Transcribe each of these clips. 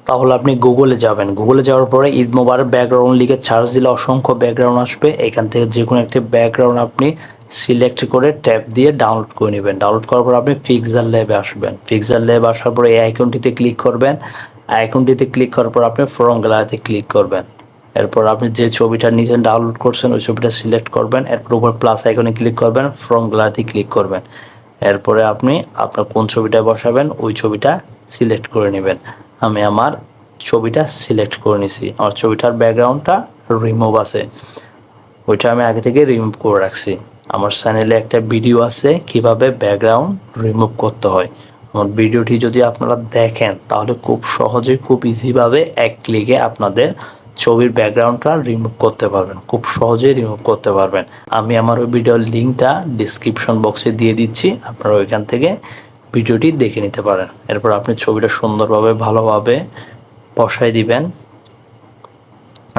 তাহলে আপনি গুগলে যাবেন, গুগলে যাওয়ার পরে ঈদ মোবারক ব্যাকগ্রাউন্ড লিখে সার্চ দিলে অসংখ্য ব্যাকগ্রাউন্ড আসবে। এখান থেকে যে কোনো একটি ব্যাকগ্রাউন্ড আপনি সিলেক্ট করে ট্যাপ দিয়ে ডাউনলোড করে নেবেন। ডাউনলোড করার পর আপনি পিক্সেল ল্যাবে আসবেন। পিক্সেল ল্যাবে আসার পরে এই আইকনটিতে ক্লিক করবেন। আইকনটিতে ক্লিক করার পর আপনি ফ্রম গ্যালারিতে ক্লিক করবেন। এরপর আপনি যে ছবিটা নিচে ডাউনলোড করছেন ওই ছবিটা সিলেক্ট করবেন। এরপর উপর প্লাস আইকনে ক্লিক করবেন, ফ্রম গ্যালারিতে ক্লিক করবেন। এরপরে আপনি আপনার কোন ছবিটা বসাবেন ওই ছবিটা সিলেক্ট করে নেবেন। আমি আমার ছবিটা সিলেক্ট করে নিছি। আমার ছবিটার ব্যাকগ্রাউন্ডটা রিমুভ আছে, ওইটা আমি আগে থেকে রিমুভ করে রাখছি। আমার চ্যানেলে একটা ভিডিও আছে কিভাবে ব্যাকগ্রাউন্ড রিমুভ করতে হয়। আমার ভিডিওটি যদি আপনারা দেখেন তাহলে খুব সহজে খুব ইজিভাবে এক ক্লিকে আপনাদের ছবির ব্যাকগ্রাউন্ডটা রিমুভ করতে পারবেন, খুব সহজেই রিমুভ করতে পারবেন। আমি আমার ওই ভিডিওর লিঙ্কটা ডিসক্রিপশন বক্সে দিয়ে দিচ্ছি, আপনারা ওইখান থেকে ভিডিওটি দেখে নিতে পারেন। এরপর আপনি ছবিটা সুন্দরভাবে ভালোভাবে বসাই দিবেন।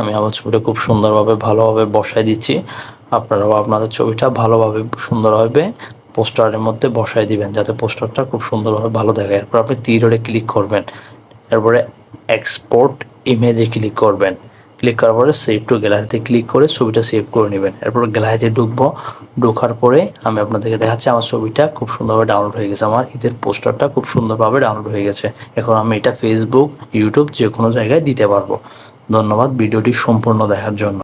আমি আমার ছবিটা খুব সুন্দরভাবে ভালোভাবে বসাই দিচ্ছি, আপনারাও আপনাদের ছবিটা ভালোভাবে সুন্দরভাবে পোস্টারের মধ্যে বসাই দিবেন যাতে পোস্টারটা খুব সুন্দরভাবে ভালো দেখায়। এরপর আপনি তীরে ক্লিক করবেন, এরপরে এক্সপোর্ট ইমেজে ক্লিক করবেন। ক্লিক করার পরে সেভ টু গ্যালারিতে ক্লিক করে ছবিটা সেভ করে নেবেন। এরপর গ্যালারিতে ঢুকবো, ঢোকার পরে আমি আপনাদেরকে দেখাচ্ছি আমার ছবিটা খুব সুন্দরভাবে ডাউনলোড হয়ে গেছে। আমার ঈদের পোস্টারটা খুব সুন্দরভাবে ডাউনলোড হয়ে গেছে। এখন আমি এটা ফেসবুক, ইউটিউব যে কোনো জায়গায় দিতে পারবো। ধন্যবাদ ভিডিওটি সম্পূর্ণ দেখার জন্য।